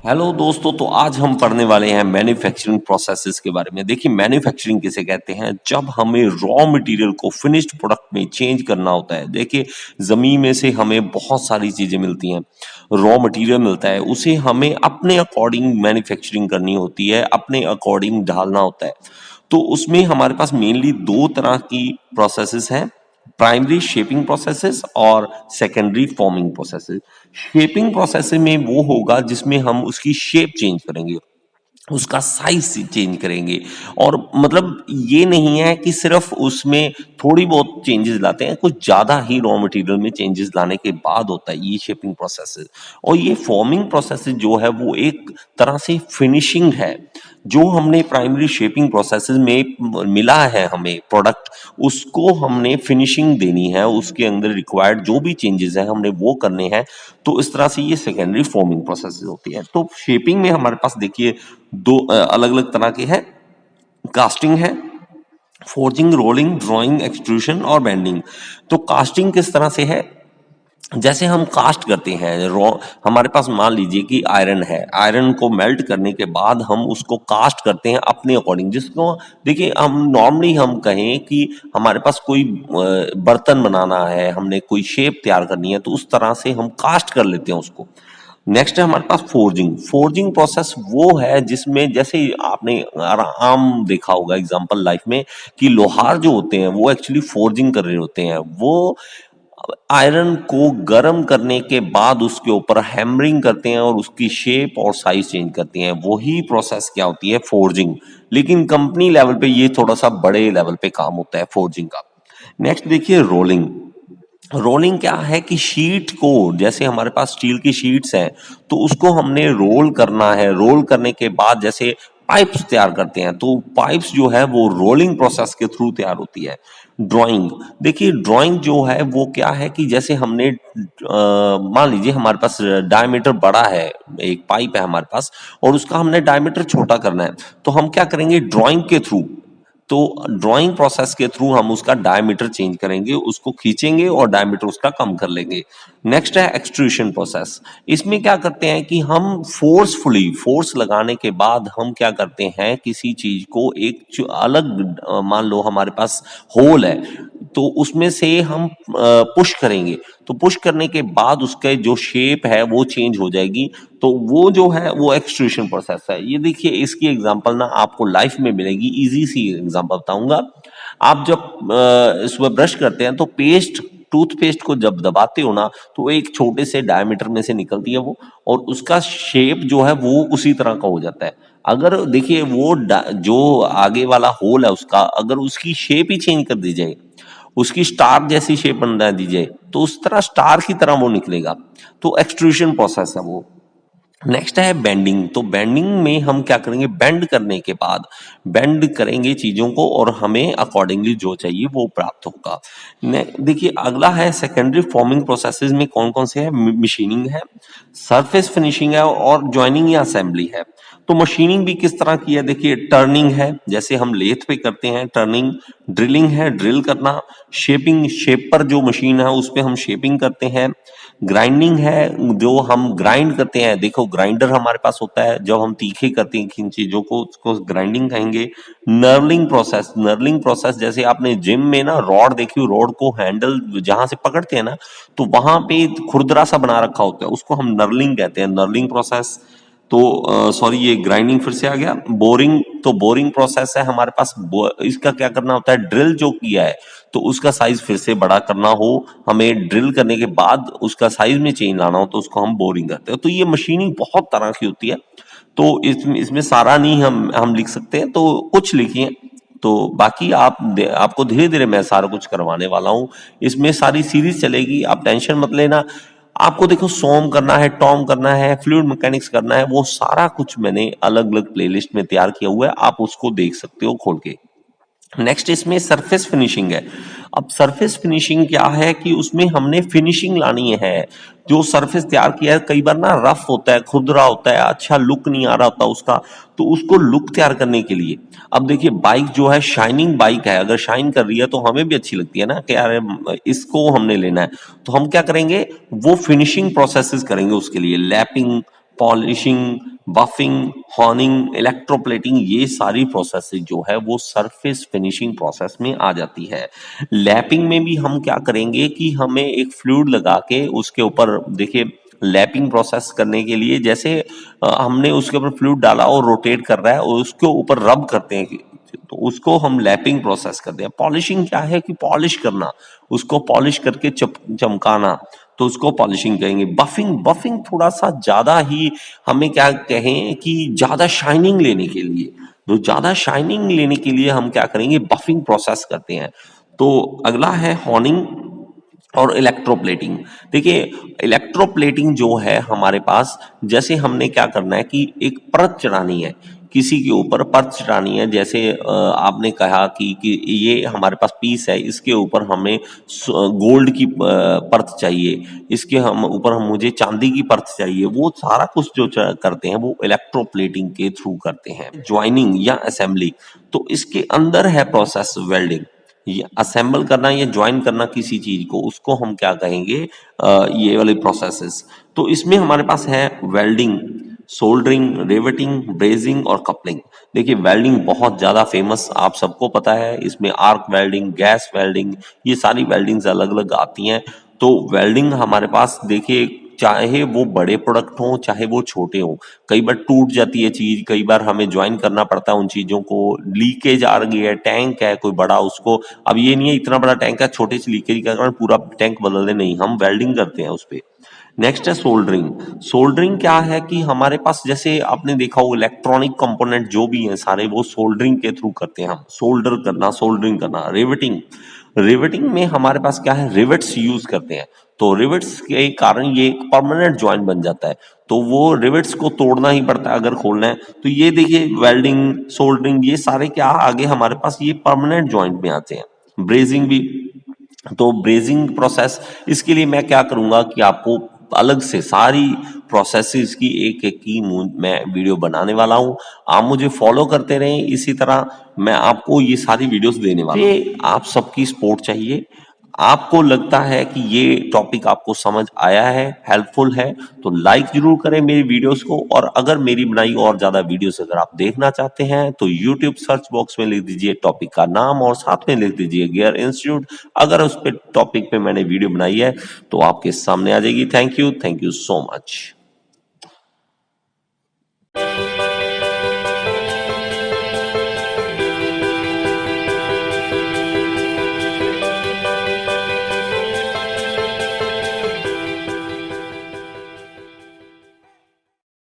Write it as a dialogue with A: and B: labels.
A: Hello दोस्तों, तो आज हम पढ़ने वाले हैं मैन्युफैक्चरिंग प्रोसेसेस के बारे में। देखिए, मैन्युफैक्चरिंग किसे कहते हैं? जब हमें रॉ मटेरियल को फिनिश्ड प्रोडक्ट में चेंज करना होता है। देखिए, जमीन में से हमें बहुत सारी चीजें मिलती हैं, रॉ मटेरियल मिलता है, उसे हमें अपने अकॉर्डिंग मैन्युफैक्चरिंग करनी होती है, अपने अकॉर्डिंग ढालना होता है। तो उसमें हमारे पास मेनली दो तरह की प्रोसेसेस हैं, प्राइमरी शेपिंग प्रोसेसेस और secondary forming processes. Shaping process में वो होगा जिसमें हम उसकी शेप चेंज करेंगे, उसका साइज चेंज करेंगे। और मतलब ये नहीं है कि सिर्फ उसमें थोड़ी बहुत चेंजेस लाते हैं, कुछ ज्यादा ही रॉ मटेरियल में चेंजेस लाने के बाद होता है ये शेपिंग प्रोसेस। और ये फॉर्मिंग प्रोसेस जो है वो एक तरह से फिनिशिंग है। जो हमने प्राइमरी शेपिंग प्रोसेस में मिला है हमें प्रोडक्ट, उसको हमने फिनिशिंग देनी है, उसके अंदर रिक्वायर्ड जो भी चेंजेस हैं हमने वो करने हैं। तो इस तरह से ये सेकेंडरी फॉर्मिंग प्रोसेस होती है। तो शेपिंग में हमारे पास देखिए दो अलग अलग तरह के हैं, कास्टिंग है, फोर्जिंग, रोलिंग, ड्राइंग, एक्सट्रूशन और बेंडिंग। तो कास्टिंग किस तरह से है? जैसे हम कास्ट करते हैं रॉ, हमारे पास मान लीजिए कि आयरन है, आयरन को मेल्ट करने के बाद हम उसको कास्ट करते हैं अपने अकॉर्डिंग। जिसको देखिए, हम नॉर्मली हम कहें कि हमारे पास कोई बर्तन बनाना है, हमने कोई शेप तैयार करनी है, तो उस तरह से हम कास्ट कर लेते हैं उसको। नेक्स्ट है हमारे पास फोर्जिंग। फोर्जिंग प्रोसेस वो है जिसमें जैसे आपने आम देखा होगा एग्जांपल लाइफ में कि लोहार जो होते हैं वो एक्चुअली फोर्जिंग कर रहे होते हैं। वो आयरन को गर्म करने के बाद उसके ऊपर हैमरिंग करते हैं और उसकी शेप और साइज चेंज करते हैं। वही प्रोसेस क्या होती है? फोर्जिंग। लेकिन कंपनी लेवल पे ये थोड़ा सा बड़े लेवल पे काम होता है फोर्जिंग का। नेक्स्ट देखिए रोलिंग। रोलिंग क्या है कि शीट को, जैसे हमारे पास स्टील की शीट्स हैं, तो उसको हमने रोल करना है। रोल करने के बाद जैसे पाइप्स तैयार करते हैं, तो पाइप्स जो है वो रोलिंग प्रोसेस के थ्रू तैयार होती है। ड्राइंग, देखिए ड्राइंग जो है वो क्या है कि जैसे हमने मान लीजिए हमारे पास डायमीटर बड़ा है, एक पाइप है हमारे पास और उसका हमने डायमीटर छोटा करना है, तो हम क्या करेंगे? ड्राइंग के थ्रू, तो ड्राइंग प्रोसेस के थ्रू हम उसका डायमीटर चेंज करेंगे, उसको खींचेंगे और डायमीटर उसका कम कर लेंगे। नेक्स्ट है एक्सट्रूशन प्रोसेस। इसमें क्या करते हैं कि हम फोर्सफुली, फोर्स लगाने के बाद हम क्या करते हैं, किसी चीज को एक अलग मान लो हमारे पास होल है, तो उसमें से हम पुश करेंगे, तो पुश करने के बाद उसका जो शेप है वो चेंज हो जाएगी। तो वो जो है वो एक्सट्रूशन प्रोसेस है। ये देखिए, इसकी एग्जांपल ना आपको लाइफ में मिलेगी, इजी सी एग्जांपल बताऊंगा। आप जब सुबह ब्रश करते हैं तो पेस्ट, टूथपेस्ट को जब दबाते हो ना, तो एक छोटे से डायमीटर में से निकलती है वो, और उसका शेप जो है वो उसी तरह का हो जाता है। अगर देखिए वो जो आगे वाला होल है उसका, अगर उसकी शेप ही चेंज कर दी जाए, उसकी स्टार जैसी शेप बना दी जाए, तो उस तरह स्टार की तरह वो निकलेगा। तो एक्सट्रूशन प्रोसेस है वो। नेक्स्ट है बेंडिंग। तो बेंडिंग में हम क्या करेंगे? बेंड करने के बाद बेंड करेंगे चीजों को और हमें अकॉर्डिंगली जो चाहिए वो प्राप्त होगा। देखिए अगला है सेकेंडरी फॉर्मिंग प्रोसेसेस में कौन कौन से है? मशीनिंग है, सरफेस फिनिशिंग है और ज्वाइनिंग या असेंबली है। तो मशीनिंग भी किस तरह की है? देखिए टर्निंग है, जैसे हम लेथ पे करते हैं टर्निंग। ड्रिलिंग है, ड्रिल करना। शेपिंग, शेपर जो मशीन है उस पे हम शेपिंग करते हैं। ग्राइंडिंग है, जो हम ग्राइंड करते हैं। देखो ग्राइंडर हमारे पास होता है, जब हम तीखे करते हैं किन चीजों को, उसको ग्राइंडिंग कहेंगे। नर्लिंग प्रोसेस, नर्लिंग प्रोसेस जैसे आपने जिम में ना रॉड देखी, रॉड को हैंडल जहां से पकड़ते हैं ना, तो वहां पे खुरदरा सा बना रखा होता है, उसको हम नर्लिंग कहते हैं, नर्लिंग प्रोसेस। तो सॉरी, ये ग्राइंडिंग फिर से आ गया। बोरिंग, तो बोरिंग प्रोसेस है हमारे पास। इसका क्या करना होता है? ड्रिल जो किया है तो उसका साइज फिर से बड़ा करना हो, हमें ड्रिल करने के बाद उसका साइज में चेंज लाना हो, तो उसको हम बोरिंग करते हैं। तो ये मशीनिंग बहुत तरह की होती है। तो इसमें सारा नहीं हम लिख सकते हैं, तो कुछ लिखिए। तो बाकी आपको धीरे धीरे मैं सारा कुछ करवाने वाला हूँ। इसमें सारी सीरीज चलेगी, आप टेंशन मत लेना। आपको देखो सोम करना है, टॉम करना है, फ्लूइड मैकेनिक्स करना है, वो सारा कुछ मैंने अलग अलग प्लेलिस्ट में तैयार किया हुआ है, आप उसको देख सकते हो खोल के। नेक्स्ट इसमें सरफेस फिनिशिंग है। अब सरफेस फिनिशिंग क्या है कि उसमें हमने फिनिशिंग लानी है। जो सरफेस तैयार किया है कई बार ना रफ होता है, खुरदरा होता है, अच्छा लुक नहीं आ रहा होता उसका, तो उसको लुक तैयार करने के लिए, अब देखिए बाइक जो है शाइनिंग बाइक है, अगर शाइन कर रही है तो हमें भी अच्छी लगती है ना कि यार इसको हमने लेना है। तो हम क्या करेंगे? वो फिनिशिंग प्रोसेसेस करेंगे उसके लिए, lapping, polishing, buffing, horning, electroplating, ये सारी प्रोसेसेस जो है वो सरफेस फिनिशिंग प्रोसेस में आ जाती है। लैपिंग में भी हम क्या करेंगे कि हमें एक फ्लूइड लगा के उसके ऊपर, देखिए लैपिंग प्रोसेस करने के लिए जैसे हमने उसके ऊपर फ्लूइड डाला और रोटेट कर रहा है और उसके ऊपर रब करते हैं, तो उसको हम लैपिंग प्रोसेस करते हैं। पॉलिशिंग क्या है कि पॉलिश करना, उसको पॉलिश करके चमकाना, तो उसको पॉलिशिंग कहेंगे। बफिंग, बफिंग थोड़ा सा ज्यादा ही, हमें क्या कहें कि ज्यादा शाइनिंग लेने के लिए, तो ज्यादा शाइनिंग लेने के लिए हम क्या करेंगे, बफिंग प्रोसेस करते हैं। तो अगला है हॉर्निंग और इलेक्ट्रोप्लेटिंग। देखिए इलेक्ट्रोप्लेटिंग जो है हमारे पास, जैसे हमने क्या करना है कि एक परत चढ़ानी है, किसी के ऊपर परत चढ़ानी है। जैसे आपने कहा कि ये हमारे पास पीस है, इसके ऊपर हमें गोल्ड की परत चाहिए, इसके हम ऊपर हम मुझे चांदी की परत चाहिए, वो सारा कुछ जो करते हैं वो इलेक्ट्रोप्लेटिंग के थ्रू करते हैं। ज्वाइनिंग या असेंबली, तो इसके अंदर है प्रोसेस वेल्डिंग। ये असेंबल करना या ज्वाइन करना किसी चीज को, उसको हम क्या कहेंगे, ये वाले प्रोसेसेस। तो इसमें हमारे पास है वेल्डिंग, सोल्डरिंग, रिवेटिंग, ब्रेजिंग और कपलिंग। देखिए वेल्डिंग बहुत ज्यादा फेमस, आप सबको पता है, इसमें आर्क वेल्डिंग, गैस वेल्डिंग, ये सारी वेल्डिंग्स अलग अलग आती हैं। तो वेल्डिंग हमारे पास देखिए, चाहे वो बड़े प्रोडक्ट हों चाहे वो छोटे हों, कई बार टूट जाती है चीज, कई बार हमें ज्वाइन करना पड़ता है उन चीजों को। लीकेज आ रही है, टैंक है कोई बड़ा, उसको अब ये नहीं है इतना बड़ा टैंक है, छोटे से लीकेज के कारण पूरा टैंक बदल दे, नहीं, हम वेल्डिंग करते हैं उस पे। नेक्स्ट है सोल्डरिंग। सोल्डरिंग क्या है कि हमारे पास, जैसे आपने देखा हो इलेक्ट्रॉनिक कंपोनेंट जो भी हैं सारे, वो सोल्डरिंग के थ्रू करते हैं हम, सोल्डर करना, सोल्डरिंग करना। रिवेटिंग, रिवेटिंग में हमारे पास क्या है, रिवेट्स यूज करते हैं, तो रिवेट्स के कारण ये एक परमानेंट ज्वाइंट बन जाता है, तो वो रिवेट्स को तोड़ना ही पड़ता है अगर खोलना है। तो ये देखिए वेल्डिंग, सोल्डरिंग, ये सारे क्या आगे हमारे पास ये परमानेंट ज्वाइंट में आते हैं। ब्रेजिंग भी, तो ब्रेजिंग प्रोसेस, इसके लिए मैं क्या करूंगा कि आपको अलग से सारी प्रोसेसेस की एक एक की मैं वीडियो बनाने वाला हूं। आप मुझे फॉलो करते रहें, इसी तरह मैं आपको ये सारी वीडियोस देने वाला हूं। ये आप सबकी सपोर्ट चाहिए। आपको लगता है कि ये टॉपिक आपको समझ आया है, हेल्पफुल है, तो लाइक जरूर करें मेरी वीडियोस को। और अगर मेरी बनाई और ज्यादा वीडियोस अगर आप देखना चाहते हैं तो यूट्यूब सर्च बॉक्स में लिख दीजिए टॉपिक का नाम और साथ में लिख दीजिए गियर इंस्टीट्यूट। अगर उस पे टॉपिक पे मैंने वीडियो बनाई है तो आपके सामने आ जाएगी। Thank you so much.